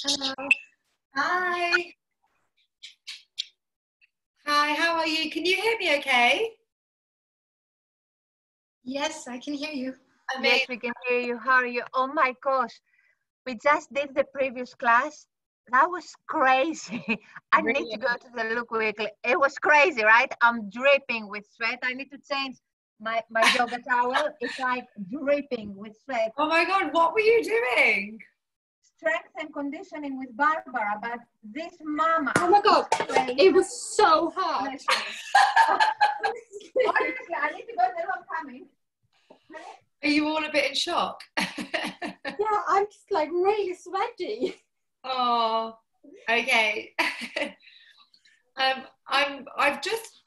Hello. Hi. Hi, how are you? Can you hear me okay? Yes, I can hear you. Amazing. Yes, we can hear you. How are you? Oh my gosh. We just did the previous class. That was crazy. I need to go to the look quickly. It was crazy, right? I'm dripping with sweat. I need to change my yoga towel. It's like dripping with sweat. Oh my God, what were you doing? Strength and conditioning with Barbara, but this mama. Oh my God, it was so hard. Honestly, I need to go. There I'm coming. Are you all a bit in shock? Yeah, I'm just like really sweaty. Oh, okay. I've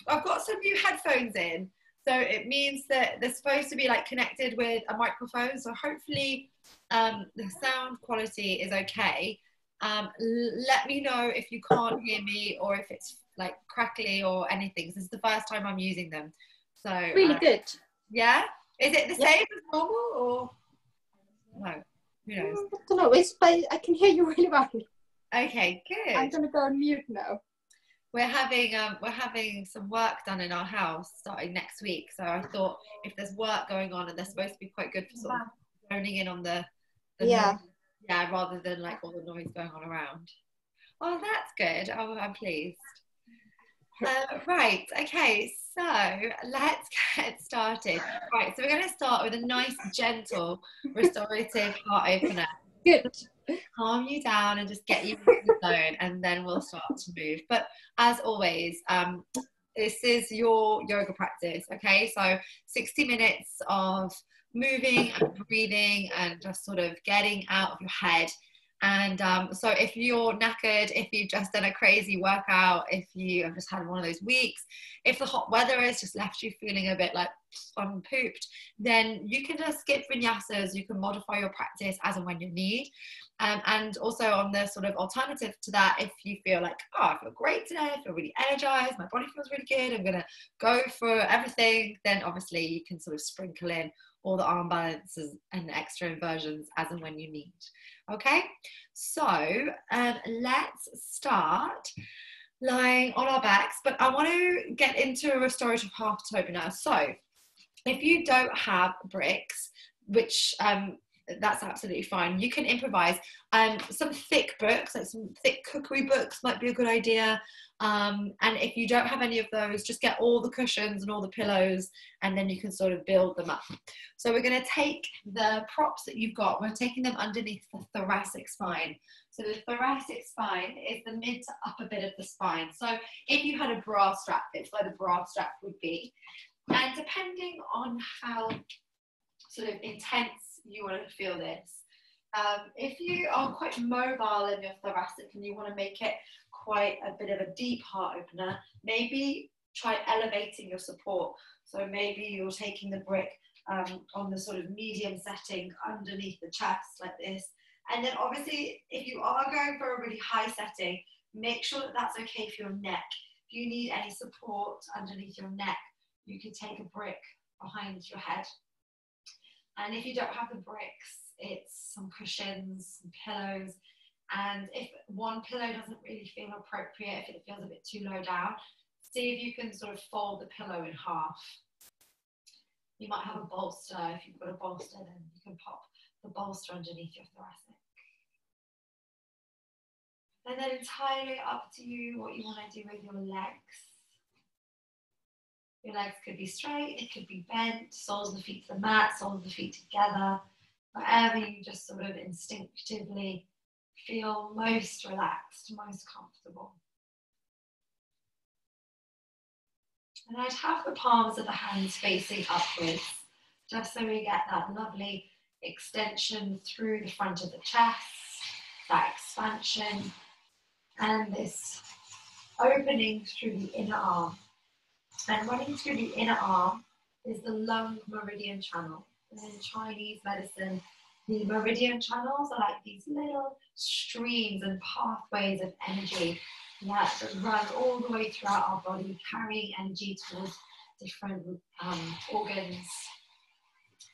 got some new headphones in, so it means that they're supposed to be like connected with a microphone. So hopefully, the sound quality is okay. Let me know if you can't hear me or if it's like crackly or anything. This is the first time I'm using them, so Really good. yeah. Is it the same as normal or no? Who knows? I don't know. I can hear you really well. Okay, good. I'm gonna go on mute now. We're having some work done in our house starting next week. So I thought if there's work going on and they're supposed to be quite good for sort of zoning in on the noise, rather than like all the noise going on around. Oh, that's good. Oh, I'm pleased. Right, okay, so let's get started. Right, so we're going to start with a nice, gentle, restorative heart opener. Good. Calm you down and just get you in the zone, and then we'll start to move. But as always, this is your yoga practice, okay? So 60 minutes of moving and breathing and just sort of getting out of your head. And so if you're knackered, if you've just done a crazy workout, if you have just had one of those weeks, if the hot weather has just left you feeling a bit like pooped, then you can just skip vinyasas. You can modify your practice as and when you need. And also on the sort of alternative to that, if you feel like, oh, I feel great today, I feel really energized, my body feels really good, I'm going to go for everything, then obviously you can sort of sprinkle in all the arm balances and extra inversions as and when you need. Okay, so let's start lying on our backs, but I want to get into a restorative heart opener. So if you don't have bricks, which that's absolutely fine, you can improvise. Some thick books, like some thick cookery books might be a good idea. And if you don't have any of those, just get all the cushions and all the pillows, and then you can sort of build them up. So we're going to take the props that you've got, we're taking them underneath the thoracic spine. So the thoracic spine is the mid to upper bit of the spine. So if you had a bra strap, it's where the bra strap would be. And depending on how sort of intense you want to feel this, if you are quite mobile in your thoracic and you want to make it quite a bit of a deep heart opener, maybe try elevating your support. So maybe you're taking the brick on the sort of medium setting underneath the chest like this. And then obviously if you are going for a really high setting, make sure that that's okay for your neck. If you need any support underneath your neck, you can take a brick behind your head. And if you don't have the bricks, it's some cushions, some pillows. And if one pillow doesn't really feel appropriate, if it feels a bit too low down, see if you can sort of fold the pillow in half. You might have a bolster. If you've got a bolster, then you can pop the bolster underneath your thoracic. And then entirely up to you what you want to do with your legs. Your legs could be straight, it could be bent, soles of the feet to the mat, soles of the feet together, wherever you just sort of instinctively feel most relaxed, most comfortable. And I'd have the palms of the hands facing upwards, just so we get that lovely extension through the front of the chest, that expansion, and this opening through the inner arm. And running through the inner arm is the lung meridian channel. And in Chinese medicine, the meridian channels are like these little streams and pathways of energy that run all the way throughout our body, carrying energy towards different organs.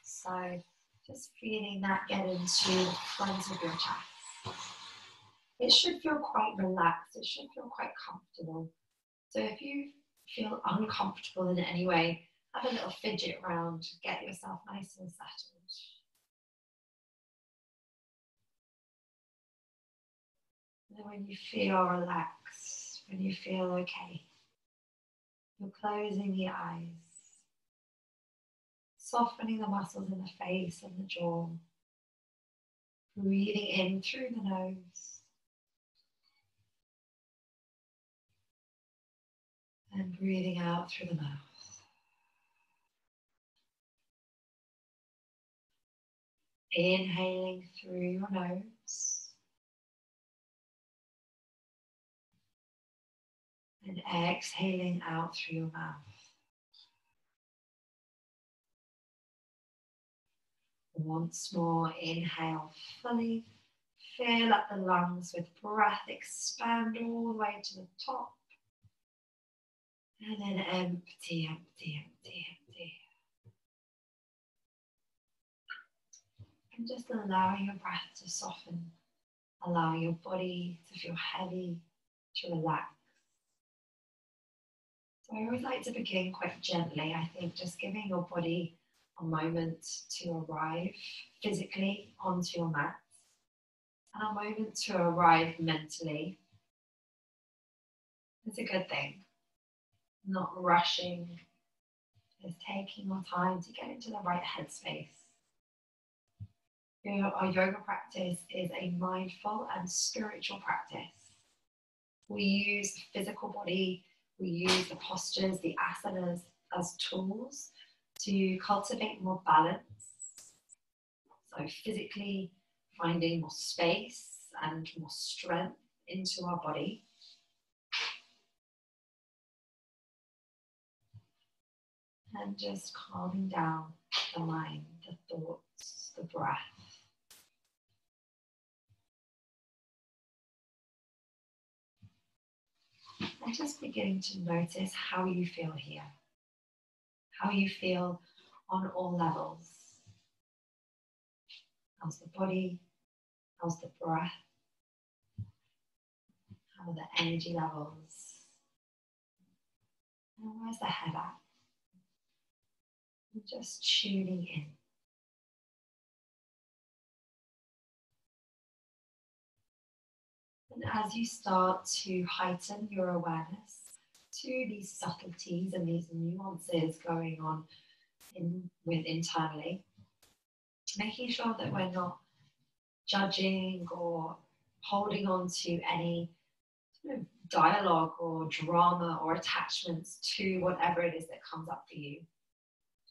So just feeling that get into the front of your chest. it should feel quite relaxed. It should feel quite comfortable. So if you feel uncomfortable in any way, have a little fidget around, get yourself nice and settled. And then when you feel relaxed, when you feel okay, you're closing the eyes, softening the muscles in the face and the jaw, breathing in through the nose, and breathing out through the mouth. Inhaling through your nose and exhaling out through your mouth. Once more, inhale fully, fill up the lungs with breath, expand all the way to the top, and then empty, empty, empty, empty. And just allowing your breath to soften, allowing your body to feel heavy, to relax. So I always like to begin quite gently. I think just giving your body a moment to arrive physically onto your mat, and a moment to arrive mentally is a good thing. Not rushing, just taking your time to get into the right headspace. Our yoga practice is a mindful and spiritual practice. We use the physical body, we use the postures, the asanas as tools to cultivate more balance. So physically finding more space and more strength into our body. And just calming down the mind, the thoughts, the breath. And just beginning to notice how you feel here. How you feel on all levels. How's the body? How's the breath? How are the energy levels? And where's the head at? And just tuning in. And as you start to heighten your awareness to these subtleties and these nuances going on internally, making sure that we're not judging or holding on to any sort of dialogue or drama or attachments to whatever it is that comes up for you.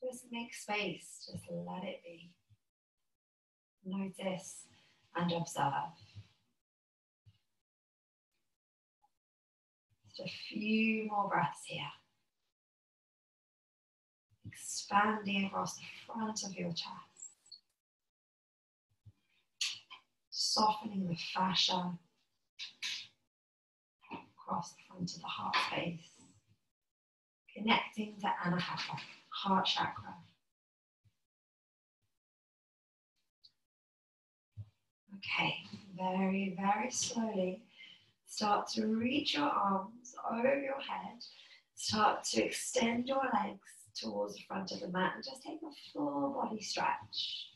Just make space, just let it be. Notice and observe. Just a few more breaths here. Expanding across the front of your chest. Softening the fascia across the front of the heart space. Connecting to Anahatasana, heart chakra. Okay, very, very slowly. Start to reach your arms over your head. Start to extend your legs towards the front of the mat and just take a full body stretch.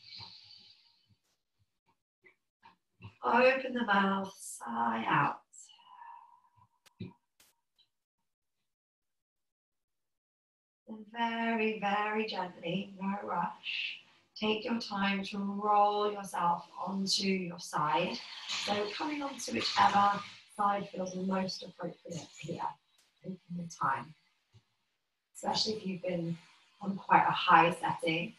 Open the mouth, sigh out. And very, very gently, no rush, take your time to roll yourself onto your side. So coming onto whichever side feels most appropriate here, taking the time. Especially if you've been on quite a high setting.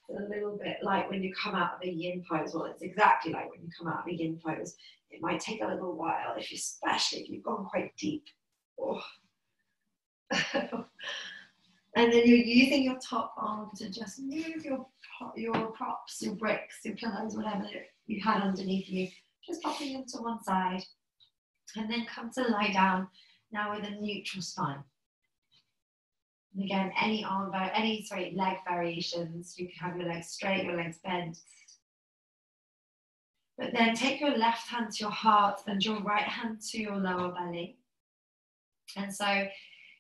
It's a little bit like when you come out of a yin pose. Well, it's exactly like when you come out of a yin pose. It might take a little while, especially if you've gone quite deep. Oh. And then you're using your top arm to just move your props, your bricks, your pillows, whatever you had underneath you, just popping them to one side. And then come to lie down now with a neutral spine. And again, any leg variations. You can have your legs straight, your legs bent. But then take your left hand to your heart and your right hand to your lower belly. And so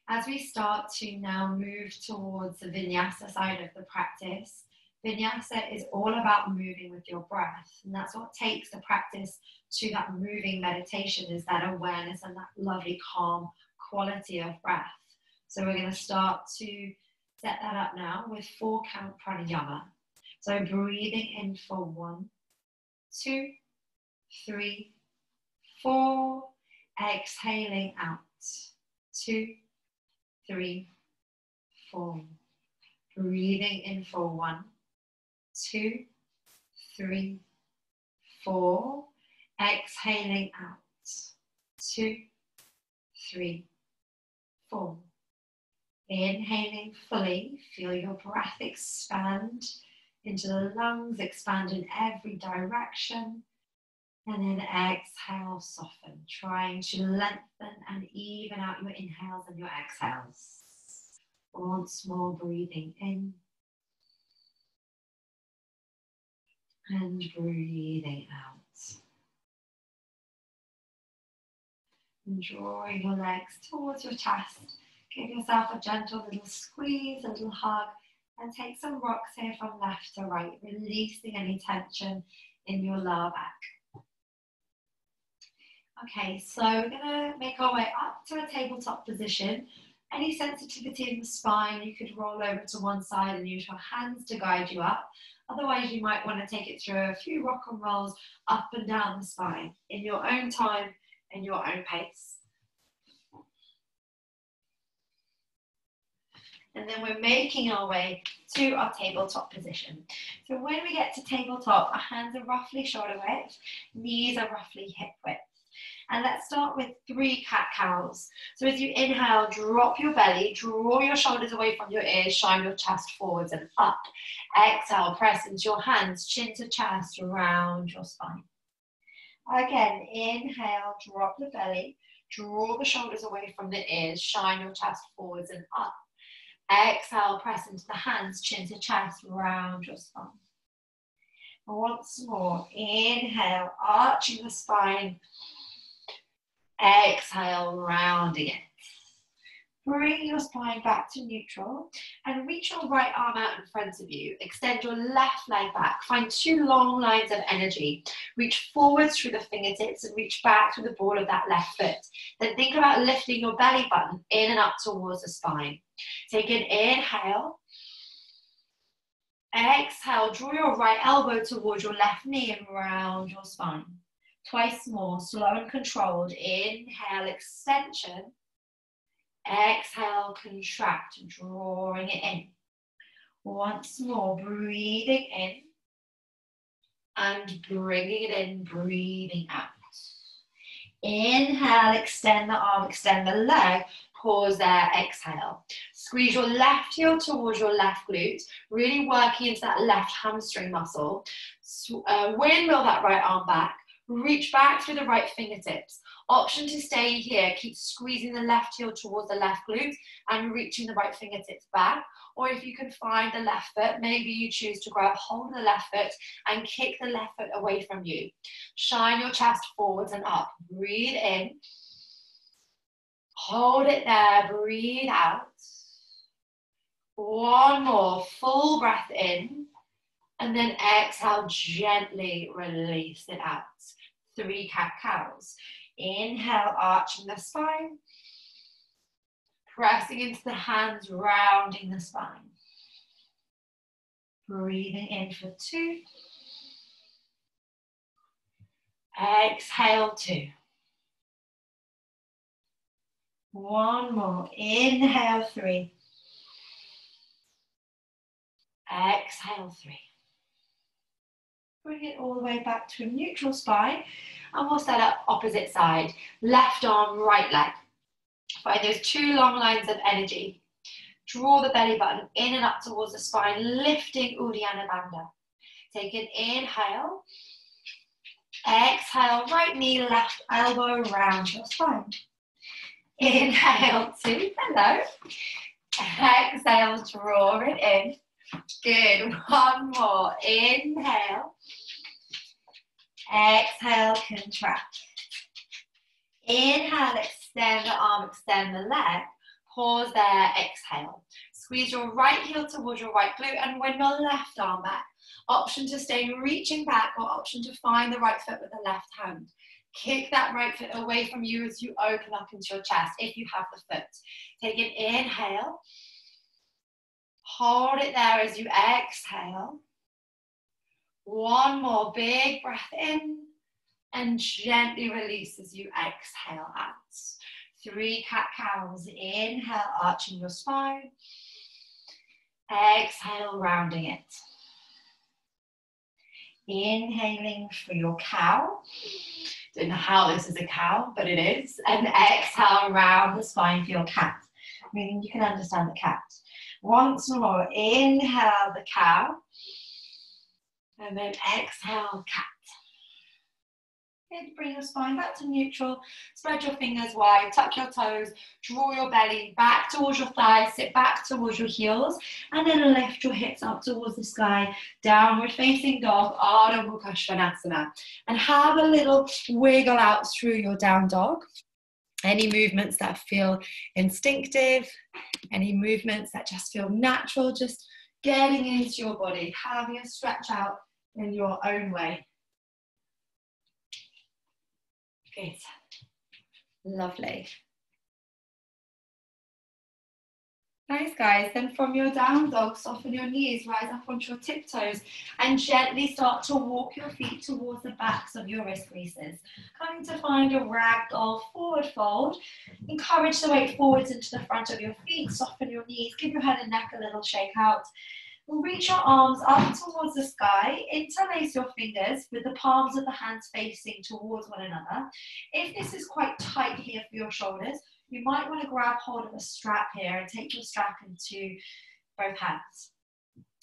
as we start to now move towards the vinyasa side of the practice, vinyasa is all about moving with your breath. And that's what takes the practice to that moving meditation, is that awareness and that lovely calm quality of breath. So we're going to start to set that up now with 4 count pranayama. So breathing in for 1, 2, 3, 4. Exhaling out. 2, 3, 4. Breathing in for 1, 2, 3, 4. Exhaling out. 2, 3, 4. Inhaling fully, feel your breath expand into the lungs, expand in every direction. And then exhale, soften, trying to lengthen and even out your inhales and your exhales. Once more, breathing in and breathing out. And drawing your legs towards your chest. Give yourself a gentle little squeeze, a little hug, and take some rocks here from left to right, releasing any tension in your lower back. Okay, so we're going to make our way up to a tabletop position. Any sensitivity in the spine, you could roll over to one side and use your hands to guide you up. Otherwise, you might want to take it through a few rock and rolls up and down the spine in your own time and your own pace. And then we're making our way to our tabletop position. So when we get to tabletop, our hands are roughly shoulder width, knees are roughly hip width. And let's start with 3 cat-cows. So as you inhale, drop your belly, draw your shoulders away from your ears, shine your chest forwards and up. Exhale, press into your hands, chin to chest, round your spine. Again, inhale, drop the belly, draw the shoulders away from the ears, shine your chest forwards and up. Exhale, press into the hands, chin to chest, round your spine. Once more, inhale, arching the spine. Exhale, rounding it. Bring your spine back to neutral and reach your right arm out in front of you. Extend your left leg back. Find 2 long lines of energy. Reach forwards through the fingertips and reach back through the ball of that left foot. Then think about lifting your belly button in and up towards the spine. Take an inhale. Exhale, draw your right elbow towards your left knee and round your spine. Twice more, slow and controlled. Inhale, extension. Exhale, contract, drawing it in. Once more, breathing in and bringing it in, breathing out. Inhale, extend the arm, extend the leg. Pause there, exhale. Squeeze your left heel towards your left glute, really working into that left hamstring muscle. Windmill that right arm back. Reach back through the right fingertips. Option to stay here. Keep squeezing the left heel towards the left glute and reaching the right fingertips back. Or if you can find the left foot, maybe you choose to grab hold of the left foot and kick the left foot away from you. Shine your chest forwards and up. Breathe in. Hold it there. Breathe out. One more. Full breath in. And then exhale, gently release it out. 3 cat-cows. Inhale, arching the spine. Pressing into the hands, rounding the spine. Breathing in for 2. Exhale, 2. One more. Inhale, 3. Exhale, 3. Bring it all the way back to a neutral spine, and we'll set up opposite side. Left arm, right leg. Find those 2 long lines of energy. Draw the belly button in and up towards the spine, lifting Uddiyana Bandha. Take an inhale. Exhale, right knee, left elbow, round your spine. Inhale, 2, hello. Exhale, draw it in. Good, one more. Inhale. Exhale, contract. Inhale, extend the arm, extend the leg. Pause there, exhale. Squeeze your right heel towards your right glute and win your left arm back. Option to stay reaching back or option to find the right foot with the left hand. Kick that right foot away from you as you open up into your chest if you have the foot. Take an inhale. Hold it there as you exhale. One more big breath in and gently release as you exhale out. 3 cat-cows. Inhale, arching your spine. Exhale, rounding it. Inhaling for your cow. Don't know how this is a cow, but it is. And exhale, round the spine for your cat. Meaning you can understand the cat. Once more, inhale the cow. And then exhale, cat. Good. Bring your spine back to neutral. Spread your fingers wide. Tuck your toes. Draw your belly back towards your thighs. Sit back towards your heels. And then lift your hips up towards the sky. Downward facing dog. Ardha Bakasana. And have a little wiggle out through your down dog. Any movements that feel instinctive. Any movements that just feel natural. Just getting into your body. Having a stretch out in your own way. Good. Lovely. Nice, guys. Then from your down dog, soften your knees, rise up onto your tiptoes, and gently start to walk your feet towards the backs of your wrist creases. Coming to find a ragdoll forward fold. Encourage the weight forwards into the front of your feet. Soften your knees. Give your head and neck a little shake out. Reach your arms up towards the sky, interlace your fingers with the palms of the hands facing towards one another. If this is quite tight here for your shoulders, you might want to grab hold of a strap here and take your strap into both hands.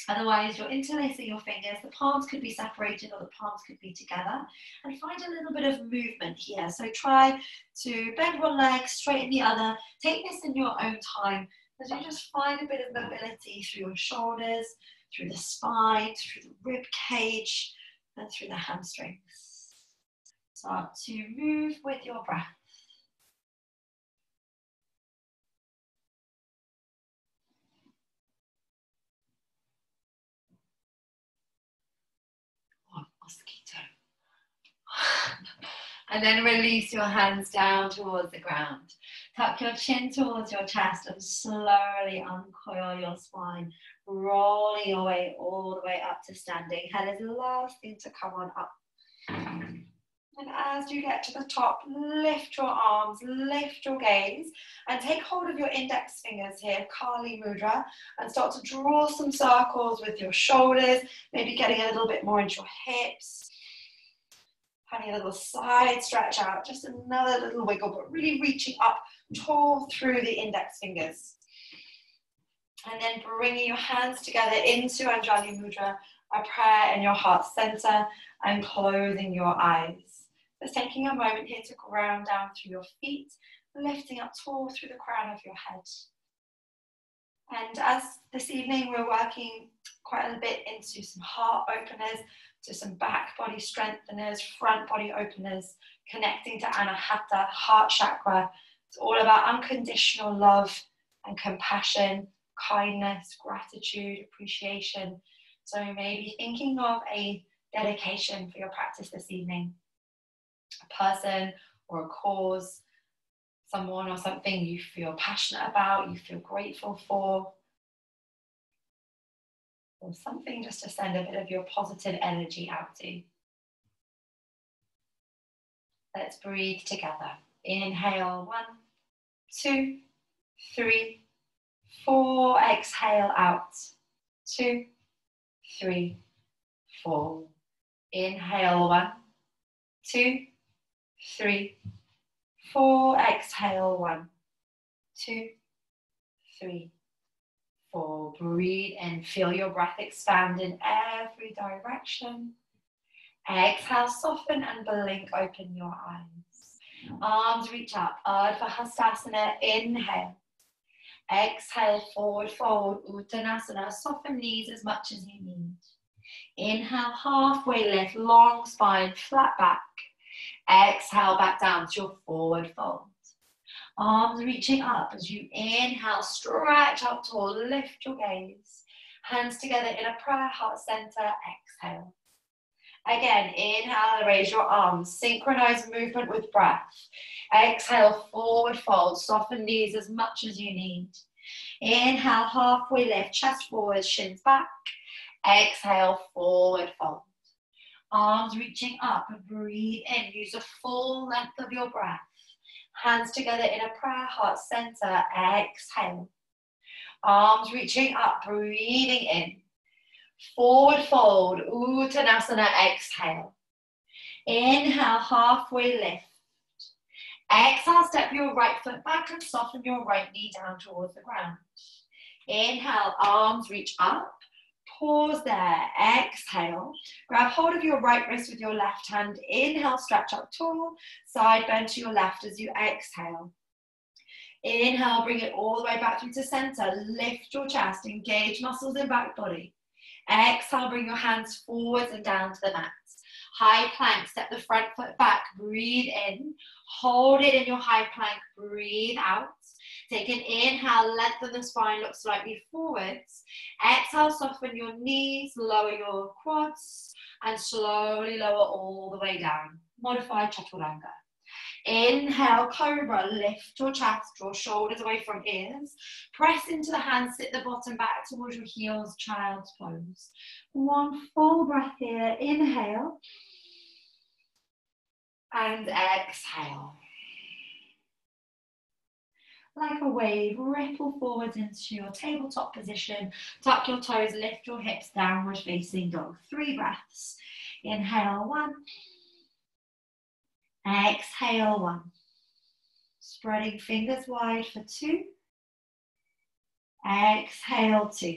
Otherwise, you're interlacing your fingers, the palms could be separated or the palms could be together, and find a little bit of movement here. So try to bend one leg, straighten the other, take this in your own time, as you just find a bit of mobility through your shoulders, through the spine, through the rib cage, and through the hamstrings. Start to move with your breath. Oh, mosquito. And then release your hands down towards the ground. Tuck your chin towards your chest and slowly uncoil your spine, rolling your way all the way up to standing. Head is the last thing to come on up. And as you get to the top, lift your arms, lift your gaze, and take hold of your index fingers here, Kali Mudra, and start to draw some circles with your shoulders, maybe getting a little bit more into your hips. Having a little side stretch out, just another little wiggle, but really reaching up tall through the index fingers. And then bringing your hands together into Anjali Mudra, a prayer in your heart center, and closing your eyes. Just taking a moment here to ground down through your feet, lifting up tall through the crown of your head. And as this evening we're working quite a bit into some heart openers, to some back body strengtheners, front body openers, connecting to Anahata, heart chakra. It's all about unconditional love and compassion, kindness, gratitude, appreciation. So you may be thinking of a dedication for your practice this evening. A person or a cause, someone or something you feel passionate about, you feel grateful for. Or something just to send a bit of your positive energy out to. Let's breathe together. Inhale, 1, 2, 3, 4. Exhale out. 2, 3, 4. Inhale, 1, 2, 3, 4. Exhale, 1, 2, 3, 4. Breathe and feel your breath expand in every direction. Exhale, soften and blink, open your eyes. Arms reach up, Ardha. Inhale. Exhale, forward fold, Uttanasana. Soften knees as much as you need. Inhale, halfway lift, long spine, flat back. Exhale, back down to your forward fold. Arms reaching up as you inhale, stretch up tall, lift your gaze. Hands together in a prayer, heart center, exhale. Again, inhale, raise your arms, synchronize movement with breath. Exhale, forward fold, soften knees as much as you need. Inhale, halfway lift, chest forward, shins back. Exhale, forward fold. Arms reaching up, breathe in, use the full length of your breath. Hands together in a prayer, heart center, exhale. Arms reaching up, breathing in. Forward fold, Uttanasana, exhale. Inhale, halfway lift. Exhale, step your right foot back and soften your right knee down towards the ground. Inhale, arms reach up. Pause there, exhale. Grab hold of your right wrist with your left hand. Inhale, stretch up tall. Side bend to your left as you exhale. Inhale, bring it all the way back through to center. Lift your chest, engage muscles in back body. Exhale, bring your hands forwards and down to the mat. High plank, step the front foot back, breathe in. Hold it in your high plank, breathe out. Take an inhale, lengthen the spine, look slightly forwards. Exhale, soften your knees, lower your quads, and slowly lower all the way down. Modified Chaturanga. Inhale, cobra, lift your chest, draw shoulders away from ears. Press into the hands, sit the bottom back towards your heels, child's pose. One full breath here, inhale. And exhale. Like a wave, ripple forwards into your tabletop position. Tuck your toes, lift your hips, downward facing dog. 3 breaths. Inhale, 1. Exhale, 1. Spreading fingers wide for 2. Exhale, 2.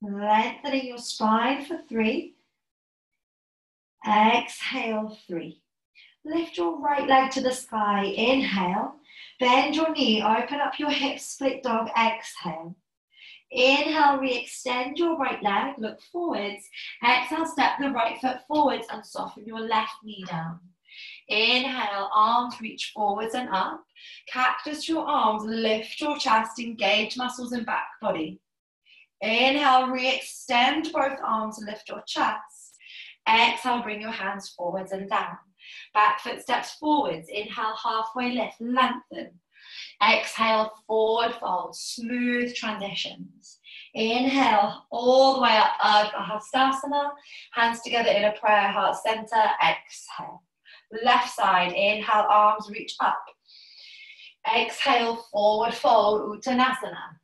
Lengthening your spine for 3. Exhale, 3. Lift your right leg to the sky. Inhale. Bend your knee. Open up your hips. Split dog. Exhale. Inhale. Re-extend your right leg. Look forwards. Exhale. Step the right foot forwards and soften your left knee down. Inhale. Arms reach forwards and up. Cactus your arms. Lift your chest. Engage muscles in back body. Inhale. Re-extend both arms. Lift your chest. Exhale. Bring your hands forwards and down. Back foot steps forwards. Inhale, halfway lift, lengthen. Exhale, forward fold, smooth transitions. Inhale, all the way up, Anahatasana. Hands together in a prayer, heart center. Exhale. Left side, inhale, arms reach up. Exhale, forward fold, Uttanasana.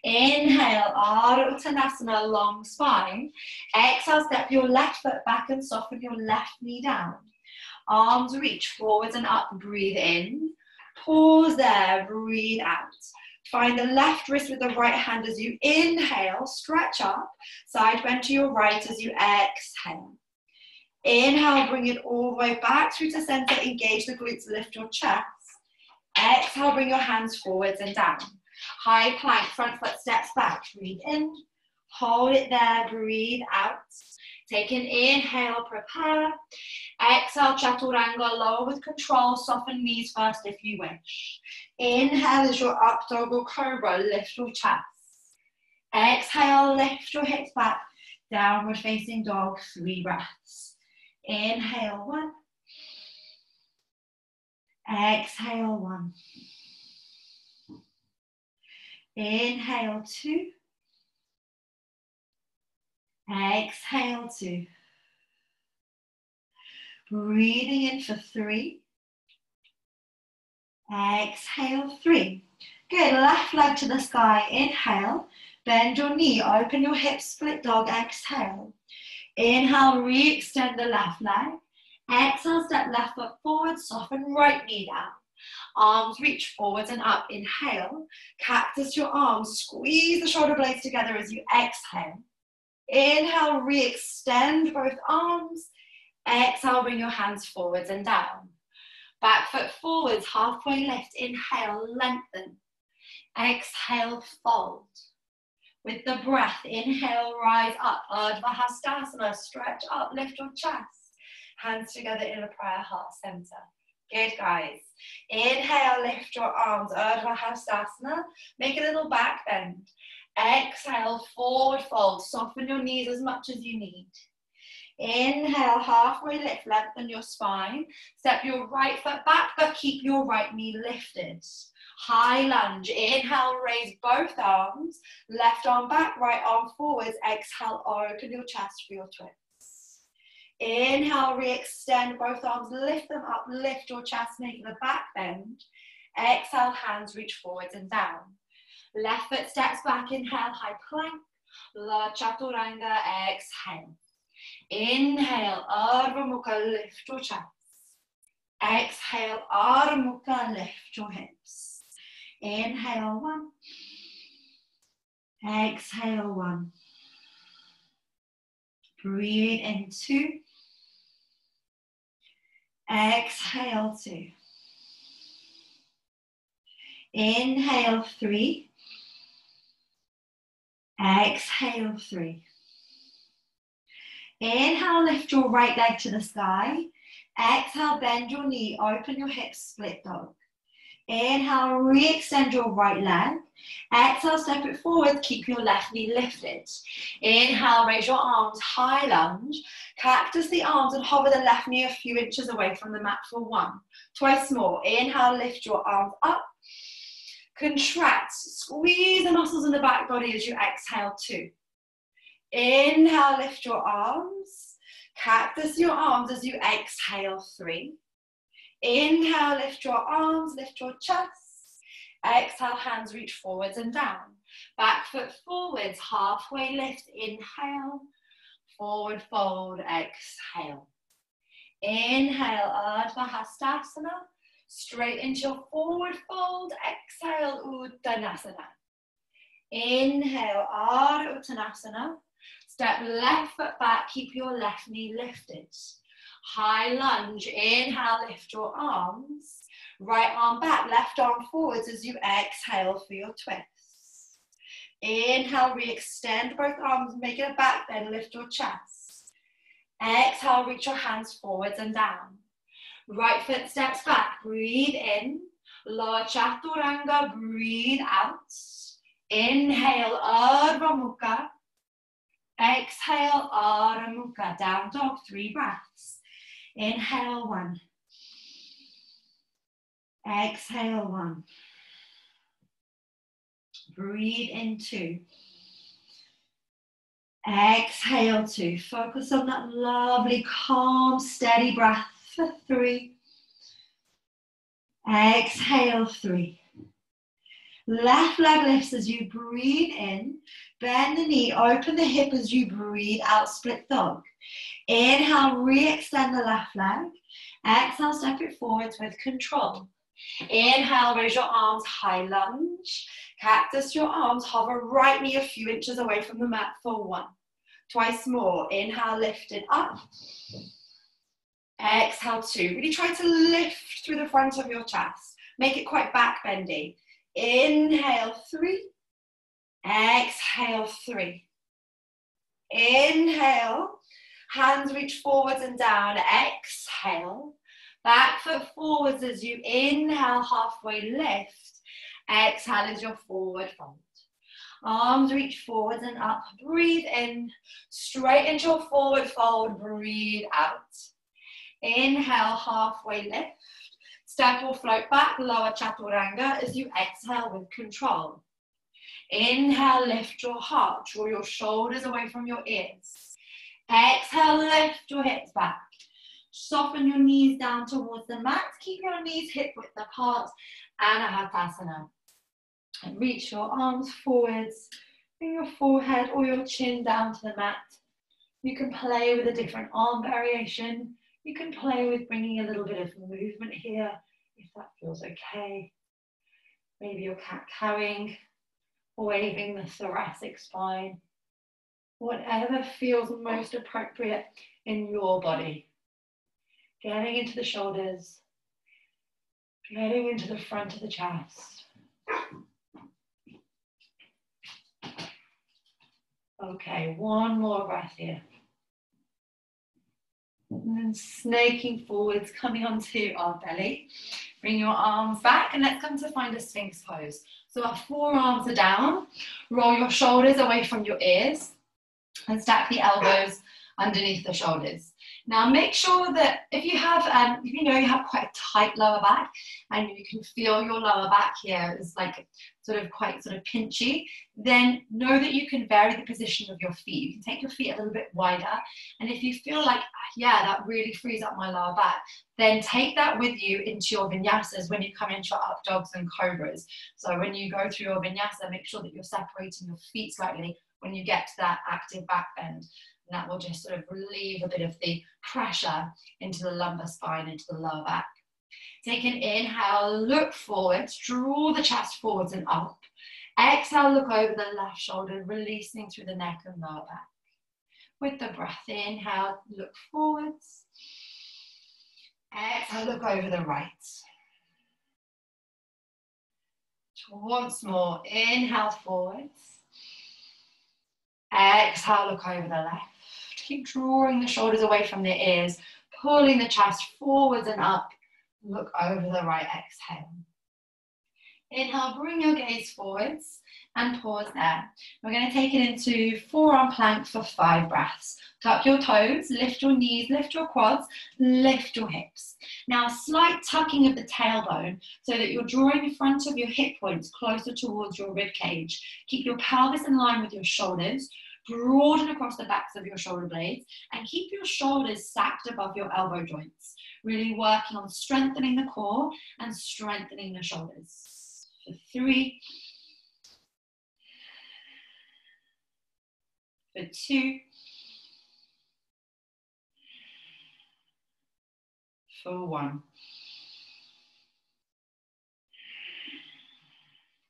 Inhale, Ardha Uttanasana, long spine. Exhale, step your left foot back and soften your left knee down. Arms reach forwards and up, breathe in. Pause there, breathe out. Find the left wrist with the right hand as you inhale, stretch up. Side bend to your right as you exhale. Inhale, bring it all the way back through to center. Engage the glutes, lift your chest. Exhale, bring your hands forwards and down. High plank, front foot steps back. Breathe in, hold it there, breathe out. Take an inhale, prepare. Exhale, Chaturanga, lower with control. Soften knees first if you wish. Inhale as your up dog or cobra, lift your chest. Exhale, lift your hips back. Downward facing dog, 3 breaths. Inhale, 1. Exhale, 1. Inhale, 2. Exhale, 2. Breathing in for 3. Exhale, 3. Good, left leg to the sky. Inhale, bend your knee, open your hips, split dog. Exhale. Inhale, re-extend the left leg. Exhale, step left foot forward, soften right knee down. Arms reach forwards and up. Inhale, cactus your arms, squeeze the shoulder blades together as you exhale. Inhale, re-extend both arms. Exhale, bring your hands forwards and down. Back foot forwards, halfway lift. Inhale, lengthen. Exhale, fold. With the breath, inhale, rise up. Ardha, stretch up, lift your chest. Hands together in a prayer, heart center. Good, guys. Inhale, lift your arms. Ardha, make a little back bend. Exhale, forward fold. Soften your knees as much as you need. Inhale, halfway lift, lengthen your spine. Step your right foot back, but keep your right knee lifted. High lunge. Inhale, raise both arms. Left arm back, right arm forwards. Exhale, open your chest for your twists. Inhale, re-extend both arms, lift them up, lift your chest, making a back bend. Exhale, hands reach forwards and down. Left foot steps back, inhale, high plank. Lower chaturanga, exhale. Inhale, Ardha Mukha, lift your chest. Exhale, Ardha Mukha, lift your hips. Inhale, 1. Exhale, 1. Breathe in, 2. Exhale, 2. Inhale, 3. Exhale, 3. Inhale, lift your right leg to the sky. Exhale, bend your knee, open your hips, split dog. Inhale, re-extend your right leg. Exhale, step it forward, keep your left knee lifted. Inhale, raise your arms, high lunge. Cactus the arms and hover the left knee a few inches away from the mat for 1. Twice more. Inhale, lift your arms up. Contract, squeeze the muscles in the back body as you exhale, 2. Inhale, lift your arms. Cactus your arms as you exhale, 3. Inhale, lift your arms, lift your chest. Exhale, hands reach forwards and down. Back foot forwards, halfway lift. Inhale, forward fold, exhale. Inhale, Ardha, straight into your forward fold. Exhale, Uttanasana. Inhale, Ardha Uttanasana. Step left foot back, keep your left knee lifted. High lunge, inhale, lift your arms. Right arm back, left arm forwards as you exhale for your twists. Inhale, re-extend both arms, make it a back bend, lift your chest. Exhale, reach your hands forwards and down. Right foot steps back, breathe in. Lower chaturanga, breathe out. Inhale, Ardha Mukha. Exhale, Ardha Mukha, down dog, 3 breaths. Inhale, 1. Exhale, 1. Breathe in, 2. Exhale, 2. Focus on that lovely, calm, steady breath for 3. Exhale, 3. Left leg lifts as you breathe in. Bend the knee, open the hip as you breathe out, split dog. Inhale, re-extend the left leg. Exhale, step it forwards with control. Inhale, raise your arms, high lunge. Cactus your arms, hover right knee a few inches away from the mat for 1. Twice more. Inhale, lift it up. Exhale, 2. Really try to lift through the front of your chest. Make it quite back bendy. Inhale, 3. Exhale, 3. Inhale. Hands reach forwards and down. Exhale. Back foot forwards as you inhale, halfway lift. Exhale as your forward fold. Arms reach forwards and up. Breathe in. Straight into your forward fold. Breathe out. Inhale, halfway lift. Step or float back, lower chaturanga as you exhale with control. Inhale, lift your heart. Draw your shoulders away from your ears. Exhale, lift your hips back. Soften your knees down towards the mat. Keep your knees hip width apart. Anahatasana. And reach your arms forwards. Bring your forehead or your chin down to the mat. You can play with a different arm variation. You can play with bringing a little bit of movement here, if that feels okay. Maybe you're cat-cowing, or waving the thoracic spine. Whatever feels most appropriate in your body. Getting into the shoulders, getting into the front of the chest. Okay, one more breath here. And then snaking forwards, coming onto our belly. Bring your arms back and let's come to find a Sphinx pose. So our forearms are down. Roll your shoulders away from your ears and stack the elbows underneath the shoulders. Now make sure that if you have, if you know you have quite a tight lower back and you can feel your lower back here is like quite pinchy, then know that you can vary the position of your feet. You can take your feet a little bit wider, and if you feel like, yeah, that really frees up my lower back, then take that with you into your vinyasas when you come into your up dogs and cobras. So when you go through your vinyasa, make sure that you're separating your feet slightly when you get to that active back bend. And that will just sort of relieve a bit of the pressure into the lumbar spine, into the lower back. Take an inhale, look forwards, draw the chest forwards and up. Exhale, look over the left shoulder, releasing through the neck and lower back. With the breath, inhale, look forwards. Exhale, look over the right. Once more, inhale forwards. Exhale, look over the left. Keep drawing the shoulders away from the ears, pulling the chest forwards and up. Look over the right, exhale. Inhale, bring your gaze forwards and pause there. We're going to take it into forearm plank for 5 breaths. Tuck your toes, lift your knees, lift your quads, lift your hips. Now, slight tucking of the tailbone so that you're drawing the front of your hip points closer towards your rib cage. Keep your pelvis in line with your shoulders. Broaden across the backs of your shoulder blades and keep your shoulders stacked above your elbow joints. Really working on strengthening the core and strengthening the shoulders. For 3, for 2, for 1.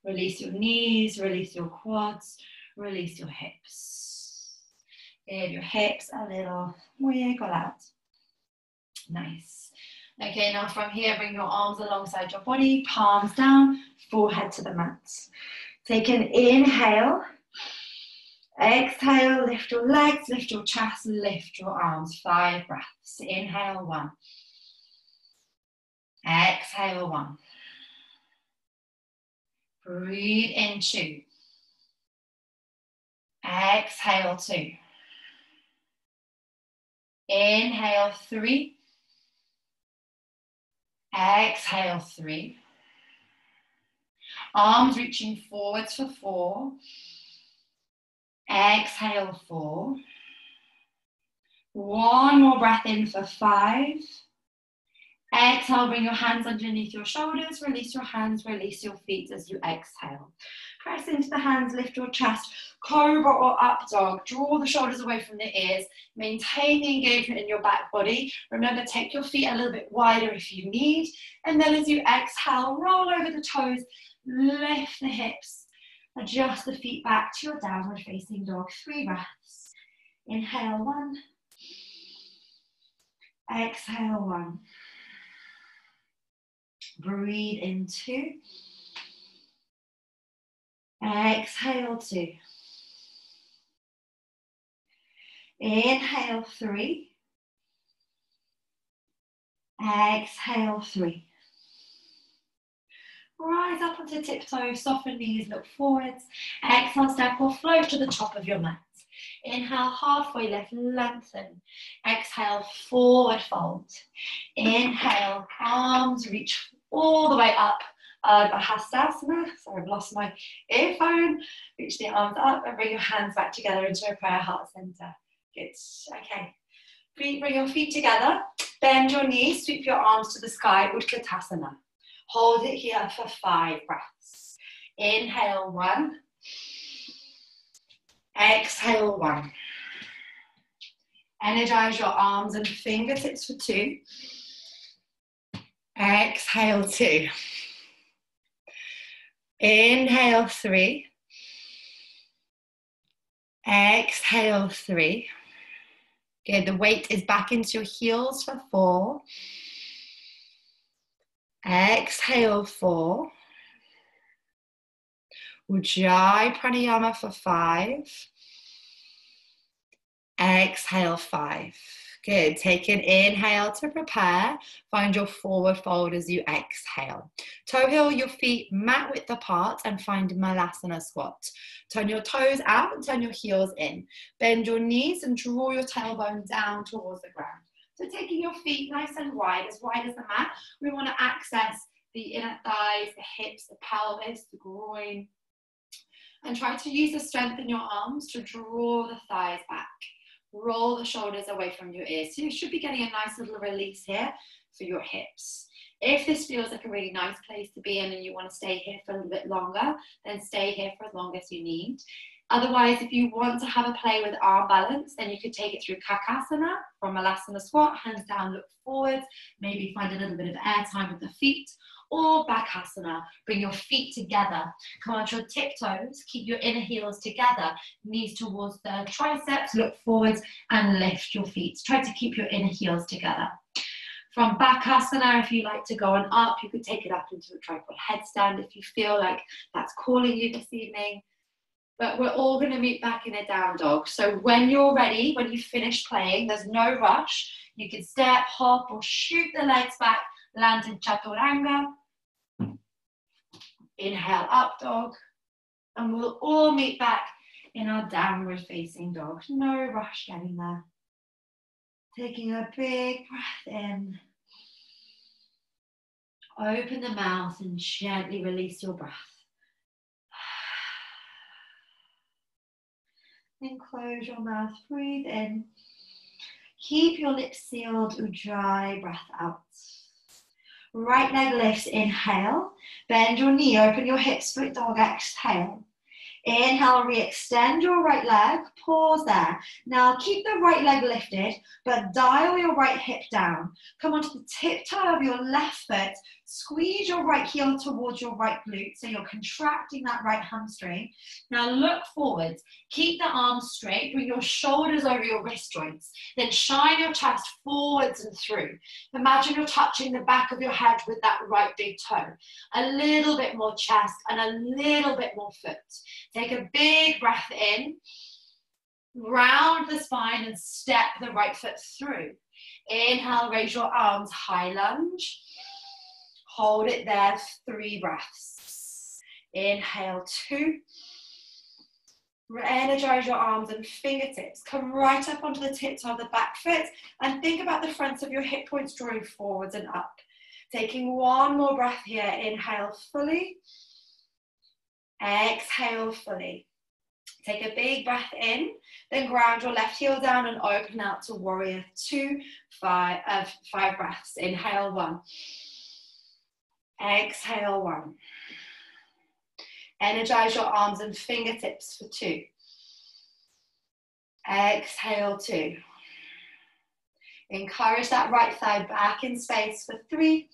Release your knees, release your quads, release your hips. Give your hips a little wiggle out. Nice. Okay, now from here, bring your arms alongside your body, palms down, forehead to the mat. Take an inhale. Exhale, lift your legs, lift your chest, lift your arms. 5 breaths. Inhale, 1. Exhale, 1. Breathe in, 2. Exhale, 2. Inhale, 3. Exhale, 3. Arms reaching forwards for 4. Exhale, 4. 1 more breath in for 5. Exhale, bring your hands underneath your shoulders, release your hands, release your feet as you exhale. Press into the hands, lift your chest, cobra or up dog. Draw the shoulders away from the ears, maintain the engagement in your back body. Remember, take your feet a little bit wider if you need. And then as you exhale, roll over the toes, lift the hips, adjust the feet back to your downward facing dog. 3 breaths. Inhale, 1. Exhale, 1. Breathe in, 2. Exhale, 2. Inhale, 3. Exhale, 3. Rise up onto tiptoe, soften knees, look forwards. Exhale, step or float to the top of your mat. Inhale, halfway lift, lengthen. Exhale, forward fold. Inhale, arms reach all the way up. Bakasana. Sorry, I've lost my earphone. Reach the arms up and bring your hands back together into a prayer heart center. Good. Okay. Bring your feet together. Bend your knees. Sweep your arms to the sky. Utkatasana. Hold it here for 5 breaths. Inhale, 1. Exhale, 1. Energize your arms and fingertips for 2. Exhale, 2. Inhale, 3. Exhale, 3. Good. The weight is back into your heels for 4. Exhale, 4. Ujjayi Pranayama for 5. Exhale, 5. Good. Take an inhale to prepare. Find your forward fold as you exhale. Toe heel your feet mat width apart and find Malasana squat. Turn your toes out and turn your heels in. Bend your knees and draw your tailbone down towards the ground. So taking your feet nice and wide as the mat, we want to access the inner thighs, the hips, the pelvis, the groin. And try to use the strength in your arms to draw the thighs back. Roll the shoulders away from your ears. So you should be getting a nice little release here for your hips. If this feels like a really nice place to be in and you want to stay here for a little bit longer, then stay here for as long as you need. Otherwise, if you want to have a play with arm balance, then you could take it through Bakasana from Malasana squat, hands down, look forwards, maybe find a little bit of air time with the feet, or Bakasana, bring your feet together, come onto your tiptoes, keep your inner heels together, knees towards the triceps, look forwards and lift your feet. Try to keep your inner heels together. From Bakasana, if you like to go on up, you could take it up into a tripod headstand if you feel like that's calling you this evening. But we're all going to meet back in a down dog. So when you're ready, when you finish playing, there's no rush. You can step, hop, or shoot the legs back, land in Chaturanga. Inhale, up dog. And we'll all meet back in our downward facing dog. No rush getting there. Taking a big breath in. Open the mouth and gently release your breath. Then close your mouth, breathe in. Keep your lips sealed, Ujjayi, breath out. Right leg lifts, inhale. Bend your knee, open your hips, split dog, exhale. Inhale, re-extend your right leg, pause there. Now keep the right leg lifted, but dial your right hip down. Come onto the tip toe of your left foot, squeeze your right heel towards your right glute, so you're contracting that right hamstring. Now look forwards, keep the arms straight, bring your shoulders over your wrist joints, then shine your chest forwards and through. Imagine you're touching the back of your head with that right big toe. A little bit more chest and a little bit more foot. Take a big breath in, round the spine and step the right foot through. Inhale, raise your arms, high lunge. Hold it there, 3 breaths. Inhale, 2. Re-energize your arms and fingertips. Come right up onto the tips of the back foot and think about the fronts of your hip points drawing forwards and up. Taking 1 more breath here. Inhale fully. Exhale fully. Take a big breath in, then ground your left heel down and open out to warrior 2, 5 breaths. Inhale 1. Exhale 1. Energize your arms and fingertips for 2. Exhale 2. Encourage that right thigh back in space for 3.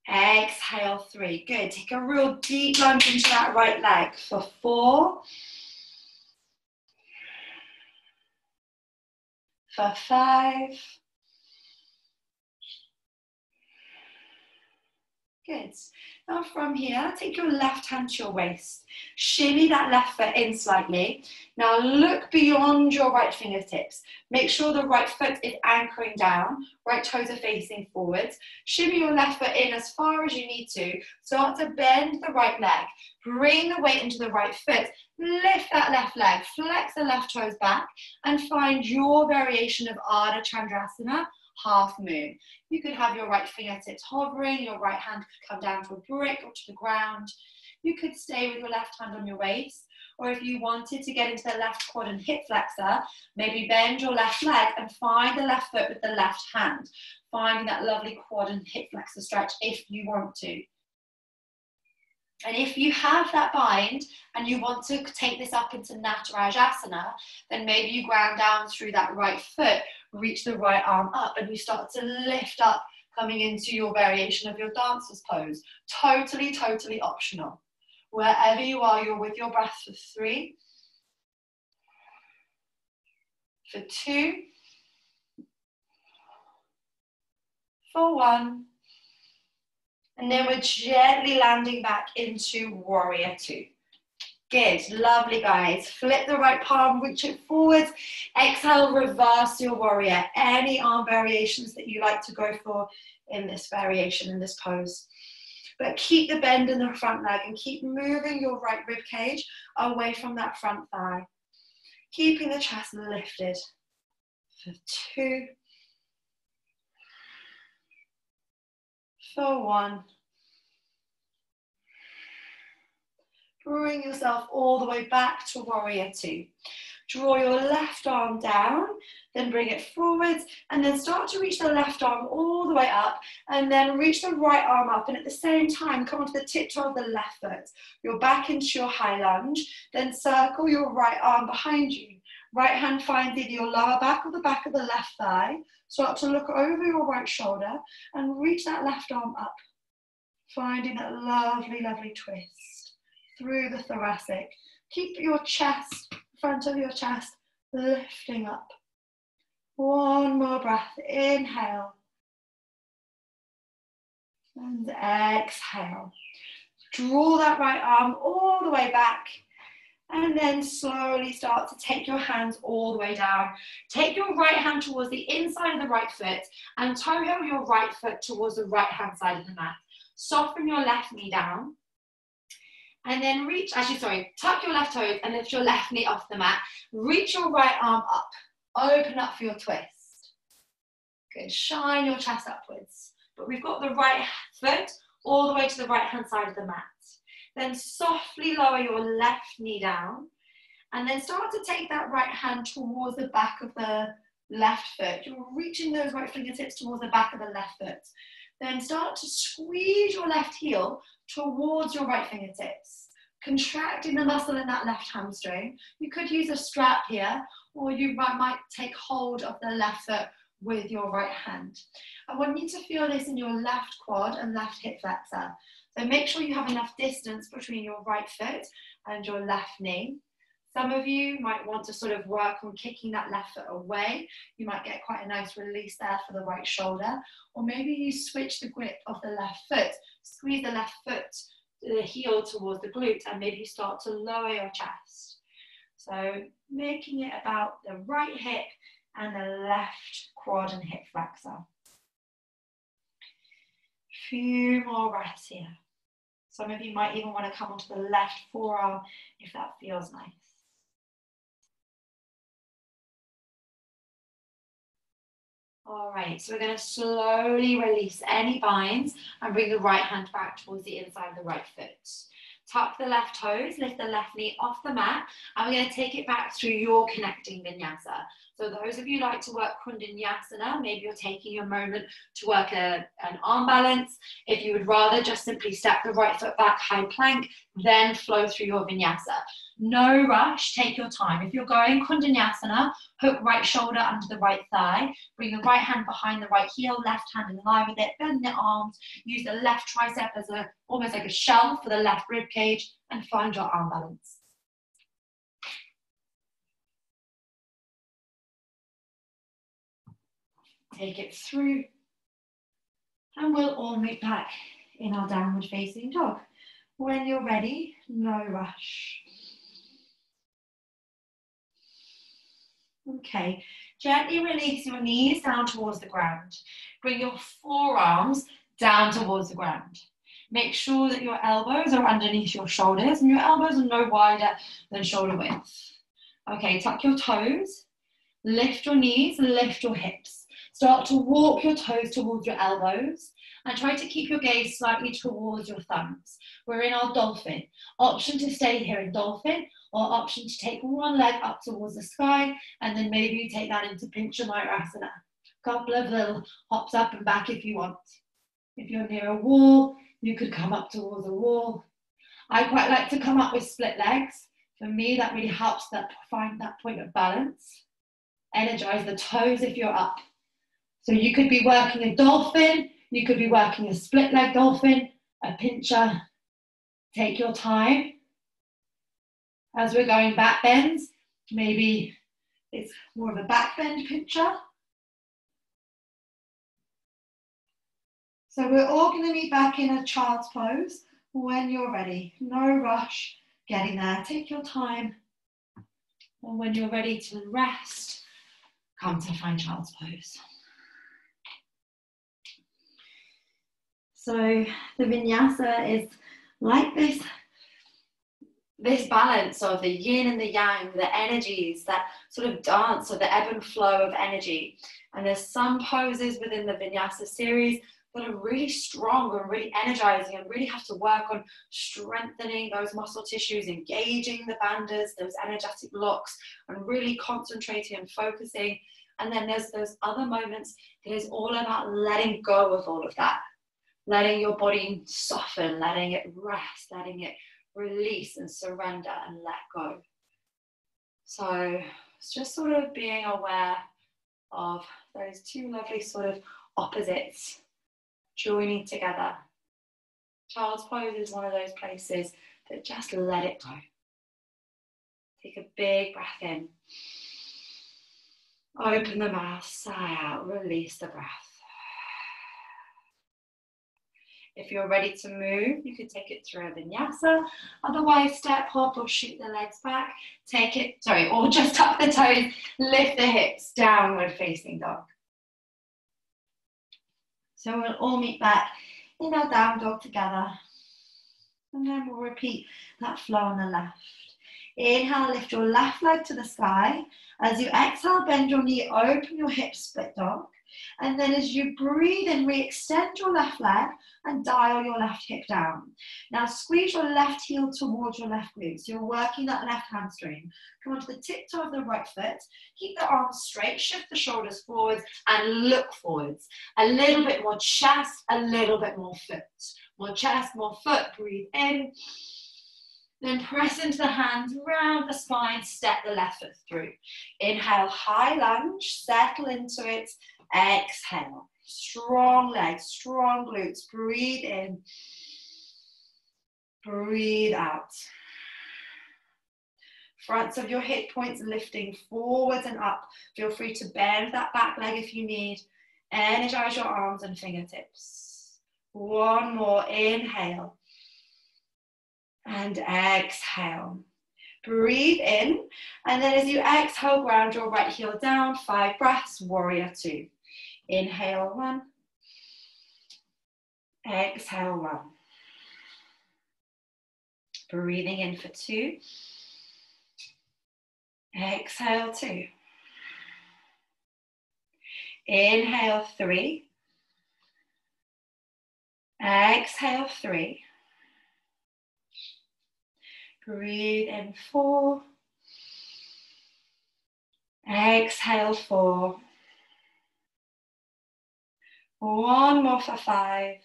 Exhale 3. Good. Take a real deep lunge into that right leg for 4. For 5. Good. Now from here, take your left hand to your waist. Shimmy that left foot in slightly. Now look beyond your right fingertips. Make sure the right foot is anchoring down. Right toes are facing forwards. Shimmy your left foot in as far as you need to. Start to bend the right leg. Bring the weight into the right foot. Lift that left leg. Flex the left toes back. And find your variation of Ardha Chandrasana, half moon. You could have your right fingertips hovering, your right hand could come down to a brick or to the ground. You could stay with your left hand on your waist, or if you wanted to get into the left quad and hip flexor, maybe bend your left leg and find the left foot with the left hand, finding that lovely quad and hip flexor stretch if you want to. And if you have that bind and you want to take this up into Anahatasana, then maybe you ground down through that right foot, reach the right arm up, and you start to lift up, coming into your variation of your dancer's pose. Totally, totally optional. Wherever you are, you're with your breath for 3, for 2, for 1. And then we're gently landing back into warrior 2. Good, lovely guys. Flip the right palm, reach it forwards. Exhale, reverse your warrior. Any arm variations that you like to go for in this variation, in this pose. But keep the bend in the front leg and keep moving your right rib cage away from that front thigh. Keeping the chest lifted for 2, for 1. Bring yourself all the way back to warrior 2. Draw your left arm down, then bring it forwards, and then start to reach the left arm all the way up, and then reach the right arm up, and at the same time, come onto the tiptoe of the left foot. You're back into your high lunge, then circle your right arm behind you. Right hand finds either your lower back or the back of the left thigh. Start to look over your right shoulder, and reach that left arm up, finding that lovely, lovely twist through the thoracic. Keep your chest, front of your chest, lifting up. One more breath. Inhale. And exhale. Draw that right arm all the way back. And then slowly start to take your hands all the way down. Take your right hand towards the inside of the right foot and toe your right foot towards the right hand side of the mat. Soften your left knee down. And then tuck your left toes and lift your left knee off the mat. Reach your right arm up. Open up for your twist. Good, shine your chest upwards. But we've got the right foot all the way to the right hand side of the mat. Then softly lower your left knee down. And then start to take that right hand towards the back of the left foot. You're reaching those right fingertips towards the back of the left foot. Then start to squeeze your left heel towards your right fingertips, contracting the muscle in that left hamstring. You could use a strap here, or you might take hold of the left foot with your right hand. I want you to feel this in your left quad and left hip flexor. So make sure you have enough distance between your right foot and your left knee. Some of you might want to sort of work on kicking that left foot away. You might get quite a nice release there for the right shoulder. Or maybe you switch the grip of the left foot, squeeze the left foot, the heel towards the glute, and maybe you start to lower your chest. So making it about the right hip and the left quad and hip flexor. Few more breaths here. Some of you might even want to come onto the left forearm if that feels nice. All right, so we're going to slowly release any binds and bring the right hand back towards the inside of the right foot. Tuck the left toes, lift the left knee off the mat, and we're going to take it back through your connecting vinyasa. So those of you who like to work Chandrasana, maybe you're taking a moment to work an arm balance. If you would rather just simply step the right foot back, high plank, then flow through your vinyasa. No rush, take your time. If you're going Chandrasana, hook right shoulder under the right thigh, bring the right hand behind the right heel, left hand in line with it, bend the arms, use the left tricep as almost like a shell for the left rib cage, and find your arm balance. Take it through, and we'll all meet back in our downward facing dog. When you're ready, no rush. Okay, gently release your knees down towards the ground. Bring your forearms down towards the ground. Make sure that your elbows are underneath your shoulders and your elbows are no wider than shoulder width. Okay, tuck your toes, lift your knees, lift your hips. Start to walk your toes towards your elbows and try to keep your gaze slightly towards your thumbs. We're in our dolphin. Option to stay here in dolphin, or option to take one leg up towards the sky and then maybe you take that into Pranayama. Couple of little hops up and back if you want. If you're near a wall, you could come up towards a wall. I quite like to come up with split legs. For me, that really helps find that point of balance. Energize the toes if you're up. So you could be working a dolphin, you could be working a split leg dolphin, a pincher. Take your time. As we're going back bends, maybe it's more of a back bend pincher. So we're all going to meet back in a child's pose when you're ready. No rush. getting there. Take your time. And when you're ready to rest, come to find child's pose. So the vinyasa is like this balance of the yin and the yang, the energies, that sort of dance of the ebb and flow of energy. And there's some poses within the vinyasa series that are really strong and really energizing and really have to work on strengthening those muscle tissues, engaging the bandhas, those energetic locks, and really concentrating and focusing. And then there's those other moments that is all about letting go of all of that, letting your body soften, letting it rest, letting it release and surrender and let go. So it's just sort of being aware of those two lovely sort of opposites joining together. Child's pose is one of those places that just let it go. Take a big breath in. Open the mouth, sigh out, release the breath. If you're ready to move, you can take it through a vinyasa. Otherwise, step, hop, or shoot the legs back. Or just tuck the toes, lift the hips, downward facing dog. So we'll all meet back in our down dog together. And then we'll repeat that flow on the left. Inhale, lift your left leg to the sky. As you exhale, bend your knee, open your hips, split dog. And then as you breathe in, re-extend your left leg and dial your left hip down. Now squeeze your left heel towards your left glute. So you're working that left hamstring. Come onto the tiptoe of the right foot. Keep the arms straight, shift the shoulders forwards and look forwards. A little bit more chest, a little bit more foot. More chest, more foot, breathe in. Then press into the hands, round the spine, step the left foot through. Inhale, high lunge, settle into it. Exhale, strong legs, strong glutes. Breathe in, breathe out. Fronts of your hip points lifting forwards and up. Feel free to bend that back leg if you need. Energize your arms and fingertips. One more, inhale. And exhale. Breathe in, and then as you exhale, ground your right heel down. 5 breaths, warrior 2. Inhale 1. Exhale 1. Breathing in for 2. Exhale 2. Inhale 3. Exhale 3. Breathe in 4. Exhale 4. One more for 5.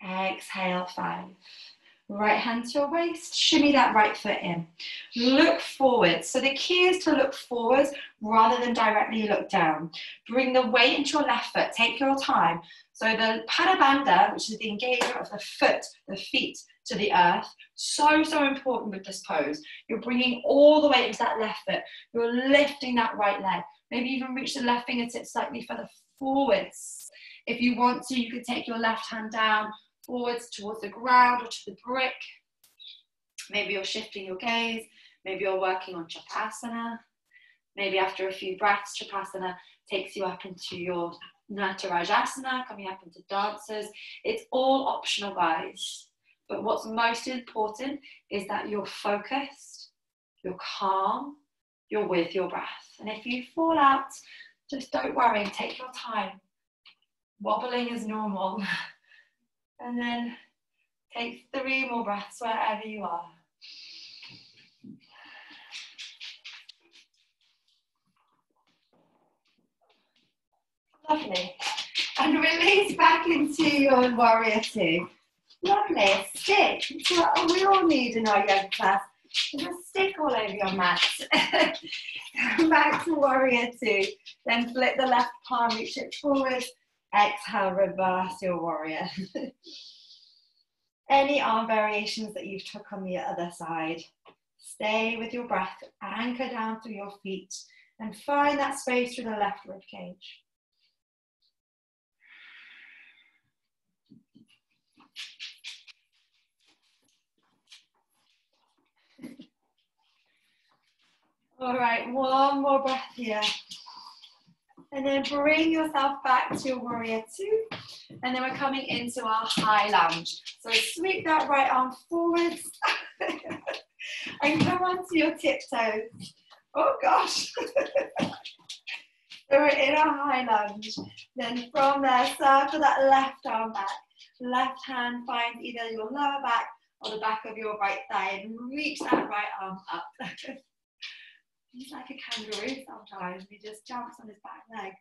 Exhale 5. Right hand to your waist, shimmy that right foot in. Look forward. So the key is to look forward rather than directly look down. Bring the weight into your left foot. Take your time. So the Pada Bandha, which is the engagement of the foot, the feet to the earth, so important with this pose. You're bringing all the weight into that left foot. You're lifting that right leg. Maybe even reach the left fingertips slightly further forwards. If you want to, you could take your left hand down, forwards towards the ground or to the brick. Maybe you're shifting your gaze. Maybe you're working on Chandrasana. Maybe after a few breaths, Chandrasana takes you up into your Anahatasana, coming up into dancers. It's all optional, guys. But what's most important is that you're focused, you're calm, you're with your breath. And if you fall out, just don't worry, take your time. Wobbling is normal. And then take 3 more breaths wherever you are. Lovely. And release back into your warrior 2. Lovely. A stick. It's what we all need in our yoga class. There's a stick all over your mat. Come back to warrior 2. Then flip the left palm, reach it forward. Exhale, reverse your warrior. Any arm variations that you've took on the other side. Stay with your breath, anchor down through your feet, and find that space through the left rib cage. All right, one more breath here. And then bring yourself back to your warrior two. And then we're coming into our high lunge. So sweep that right arm forwards and come onto your tiptoes. Oh gosh. So we're in our high lunge. Then from there, circle that left arm back. Left hand finds either your lower back or the back of your right thigh and reach that right arm up. He's like a kangaroo sometimes. He just jumps on his back legs.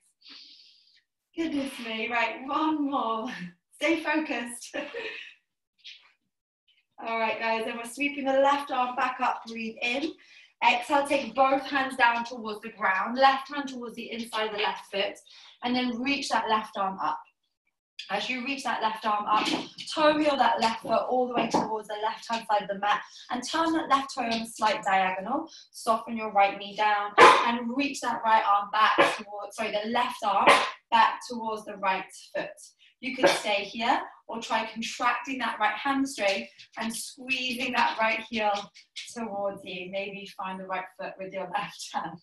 Goodness me. Right, one more. Stay focused. All right, guys, then we're sweeping the left arm back up. Breathe in. Exhale, take both hands down towards the ground. Left hand towards the inside of the left foot. And then reach that left arm up. As you reach that left arm up, toe heel that left foot all the way towards the left-hand side of the mat and turn that left toe on a slight diagonal. Soften your right knee down and reach that right arm back towards, the left arm back towards the right foot. You could stay here or try contracting that right hamstring and squeezing that right heel towards you. Maybe find the right foot with your left hand.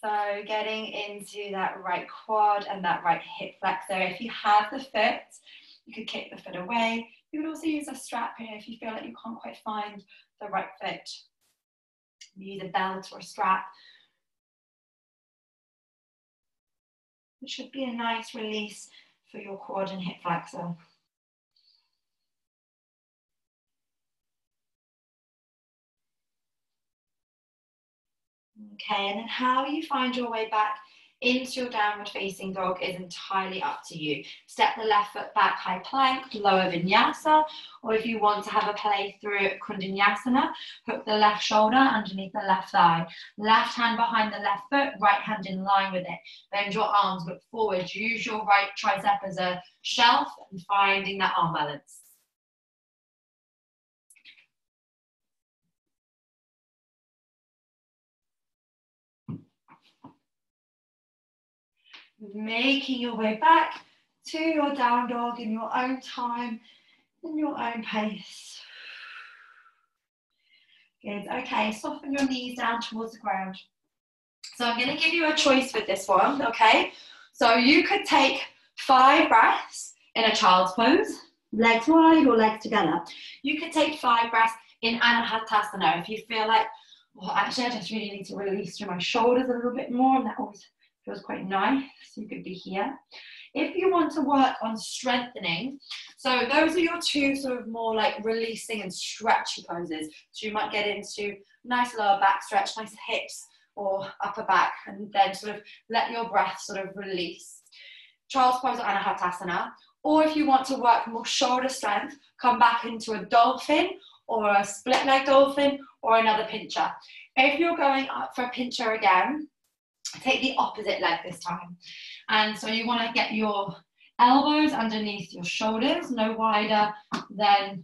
So getting into that right quad and that right hip flexor. If you have the foot, you could kick the foot away. You could also use a strap here if you feel like you can't quite find the right foot. Use a belt or a strap. It should be a nice release for your quad and hip flexor. Okay, and then how you find your way back into your downward facing dog is entirely up to you. Step the left foot back, high plank, lower vinyasa, or if you want to have a play through Chandrasana, hook the left shoulder underneath the left thigh. Left hand behind the left foot, right hand in line with it. Bend your arms, look forward. Use your right tricep as a shelf and finding that arm balance. Making your way back to your down dog in your own time, in your own pace. Good, okay, soften your knees down towards the ground. So I'm going to give you a choice with this one, okay? So you could take 5 breaths in a child's pose, legs wide or legs together. You could take 5 breaths in Anahatasana if you feel like, well, actually I just really need to release through my shoulders a little bit more, and that always feels quite nice. You could be here. If you want to work on strengthening, so those are your two sort of more like releasing and stretchy poses. So you might get into nice lower back stretch, nice hips or upper back, and then sort of let your breath sort of release. Child's pose or Anahatasana. Or if you want to work more shoulder strength, come back into a dolphin or a split leg dolphin or another pincher. If you're going up for a pincher again, take the opposite leg this time. And so you want to get your elbows underneath your shoulders, no wider than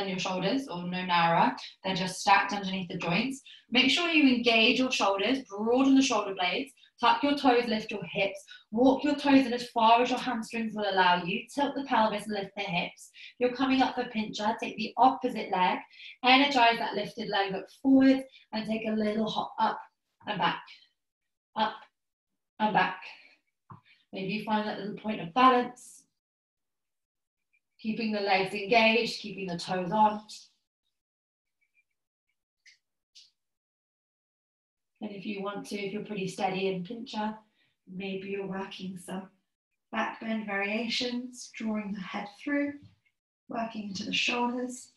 your shoulders, or no narrower. They're just stacked underneath the joints. Make sure you engage your shoulders, broaden the shoulder blades, tuck your toes, lift your hips, walk your toes in as far as your hamstrings will allow you, tilt the pelvis, lift the hips. You're coming up for pincher, take the opposite leg, energize that lifted leg, look forward, and take a little hop up and back. Up and back. Maybe you find that little point of balance. Keeping the legs engaged, keeping the toes on. And if you want to, if you're pretty steady in pincher, maybe you're working some back bend variations, drawing the head through, working into the shoulders.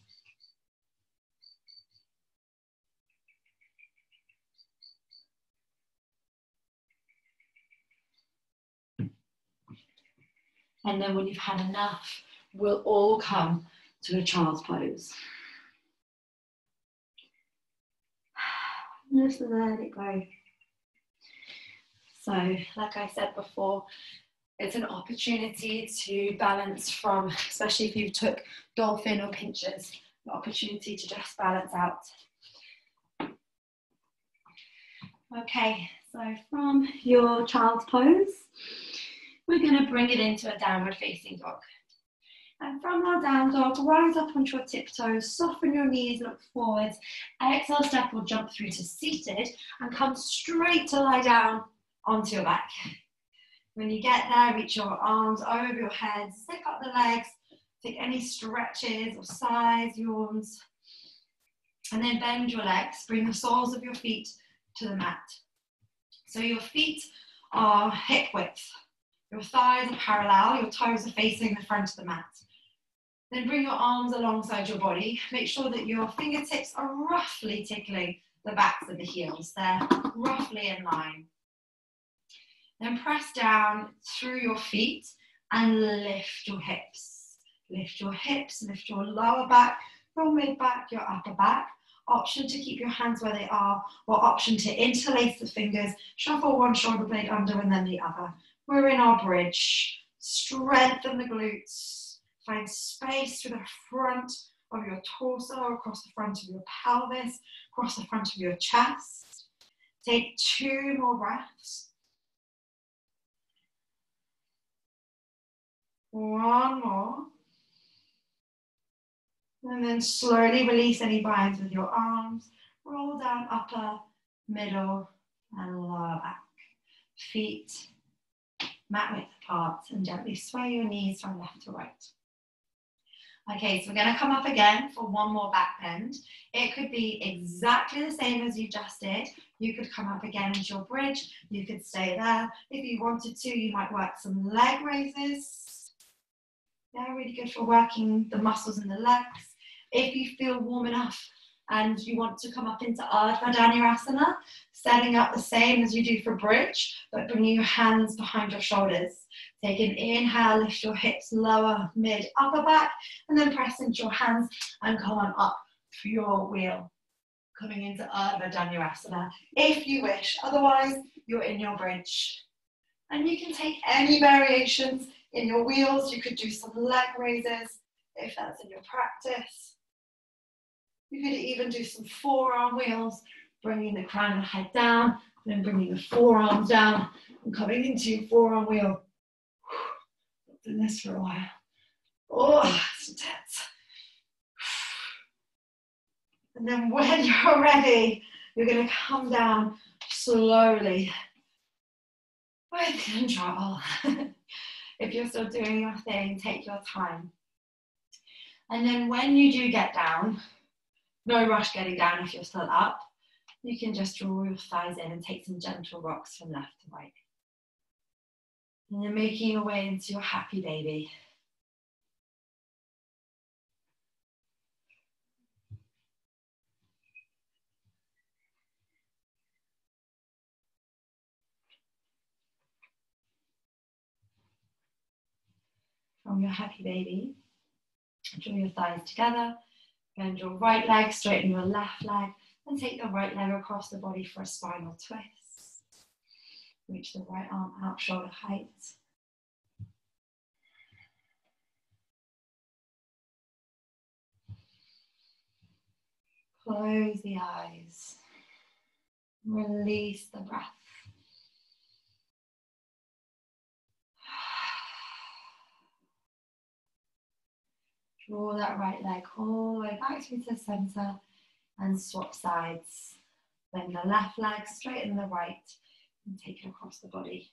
And then when you've had enough, we'll all come to a child's pose. Just let it go. So, like I said before, it's an opportunity to balance from, especially if you took dolphin or pinchers, an opportunity to just balance out. Okay, so from your child's pose, we're going to bring it into a downward facing dog. And from our down dog, rise up onto your tiptoes, soften your knees, look forwards. Exhale, step or jump through to seated and come straight to lie down onto your back. When you get there, reach your arms over your head, stick up the legs, take any stretches or sighs, yawns, and then bend your legs, bring the soles of your feet to the mat. So your feet are hip width, your thighs are parallel, your toes are facing the front of the mat. Then bring your arms alongside your body. Make sure that your fingertips are roughly tickling the backs of the heels. They're roughly in line. Then press down through your feet and lift your hips. Lift your hips, lift your lower back, your mid back, your upper back. Option to keep your hands where they are, or option to interlace the fingers, shuffle one shoulder blade under and then the other. We're in our bridge. Strengthen the glutes. Find space through the front of your torso, across the front of your pelvis, across the front of your chest. Take 2 more breaths. 1 more. And then slowly release any binds with your arms. Roll down upper, middle, and lower back. Feet mat width apart and gently sway your knees from left to right. Okay, so we're going to come up again for 1 more back bend. It could be exactly the same as you just did. You could come up again into your bridge. You could stay there. If you wanted to, you might work some leg raises. Yeah, really good for working the muscles in the legs. If you feel warm enough and you want to come up into Ardha, setting up the same as you do for bridge, but bringing your hands behind your shoulders. Take an inhale, lift your hips lower, mid, upper back, and then press into your hands and come on up for your wheel. Coming into Ardha if you wish. Otherwise, you're in your bridge. And you can take any variations in your wheels. You could do some leg raises if that's in your practice. You could even do some forearm wheels, bringing the crown of the head down, then bringing the forearms down and coming into your forearm wheel. I've done this for a while. Oh, it's intense. And then when you're ready, you're going to come down slowly with control. If you're still doing your thing, take your time. And then when you do get down, no rush getting down if you're still up. You can just draw your thighs in and take some gentle rocks from left to right. And then making your way into your happy baby. From your happy baby, draw your thighs together, bend your right leg, straighten your left leg, and take the right leg across the body for a spinal twist. Reach the right arm out, shoulder height. Close the eyes. Release the breath. Draw that right leg all the way back through to the center and swap sides. Bend the left leg, straighten the right, and take it across the body.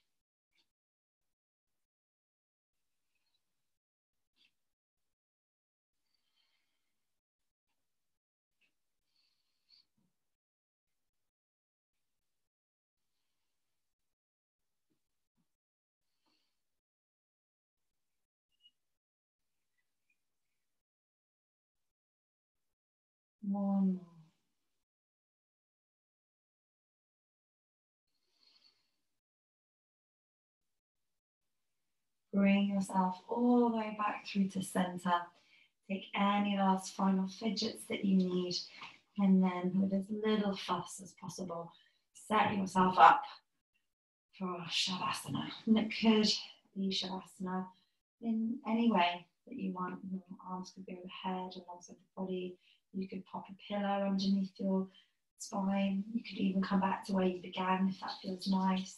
One more. Bring yourself all the way back through to center. Take any last final fidgets that you need. And then with as little fuss as possible, set yourself up for Shavasana. And it could be Shavasana in any way that you want. Your arms could be overhead alongside the body. You could pop a pillow underneath your spine. You could even come back to where you began if that feels nice.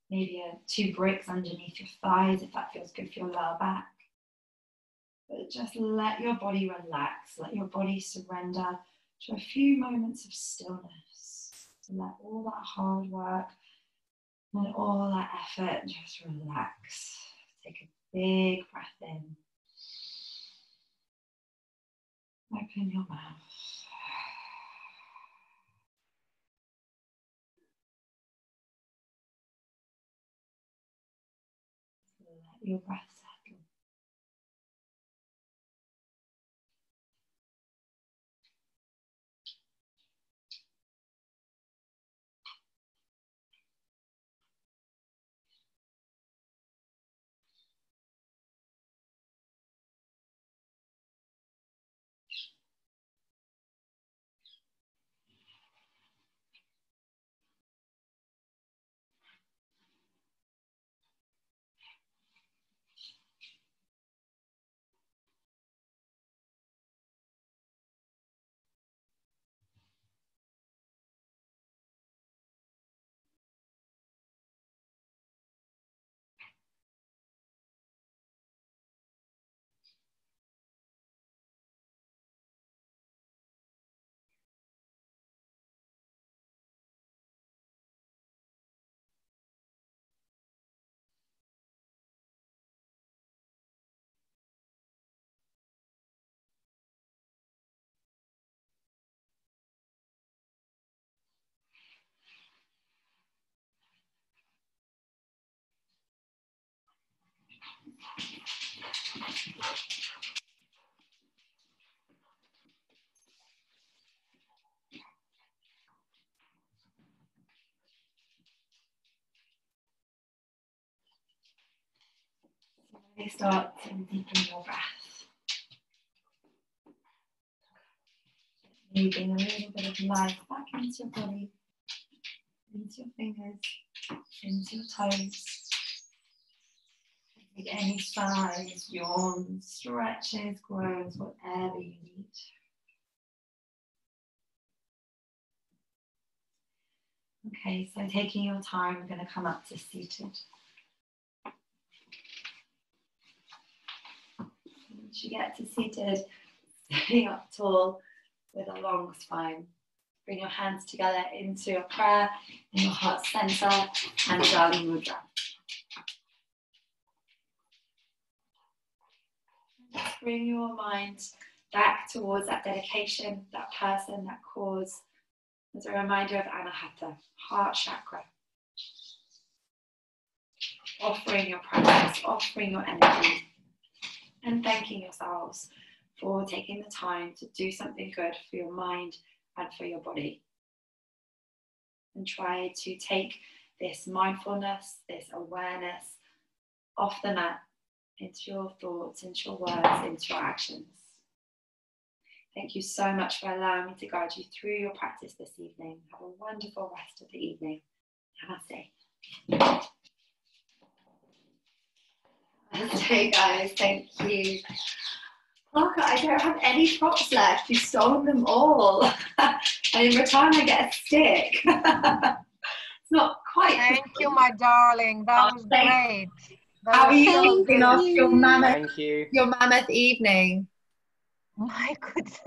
Maybe 2 bricks underneath your thighs if that feels good for your lower back. But just let your body relax, let your body surrender to a few moments of stillness. To let all that hard work and all that effort just relax. Take a big breath in. Open your mouth. Let your breath settle. Really start to deepen your breath. Moving a little bit of life back into your body, into your fingers, into your toes. Take any size, yawns, stretches, groans, whatever you need. Okay, so taking your time, we're going to come up to seated. Once you get to seated, sitting up tall with a long spine. Bring your hands together into a prayer in your heart center and Darling Mudra. Just bring your mind back towards that dedication, that person, that cause, as a reminder of Anahata, heart chakra. Offering your practice, offering your energy, and thanking yourselves for taking the time to do something good for your mind and for your body. And try to take this mindfulness, this awareness off the mat into your thoughts, into your words, into your actions. Thank you so much for allowing me to guide you through your practice this evening. Have a wonderful rest of the evening. Namaste. Namaste, guys. Thank you. Parker, I don't have any props left. You've stolen them all. And in return, I get a stick. It's not quite. Thank you, my darling. That was great. How are you feeling after your mammoth evening? My goodness.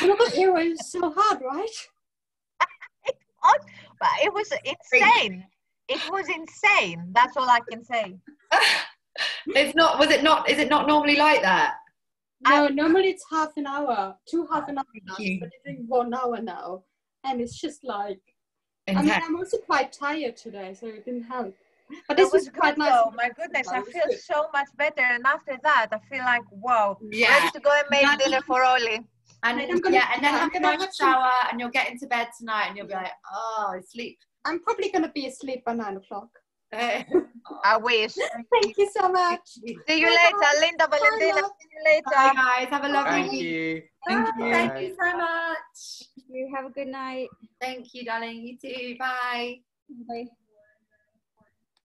It was so hard, right? It was insane. It was insane. That's all I can say. Is it not normally like that? No, normally it's half an hour, half an hour, but it's doing 1 hour now. And it's just like, I mean, I'm also quite tired today, so it didn't help. But this was quite nice. Oh my goodness, I feel so much better. And after that, I feel like, wow, ready to go and make dinner for Ollie. And then have a nice shower and you'll get into bed tonight and you'll be like, oh, sleep. I'm probably going to be asleep by 9 o'clock. I wish. Thank you so much. See you later, Linda Valentina. See you later. Bye, guys. Have a lovely week. Thank you. Thank you so much. You have a good night. Thank you, darling. You too. Bye. Bye.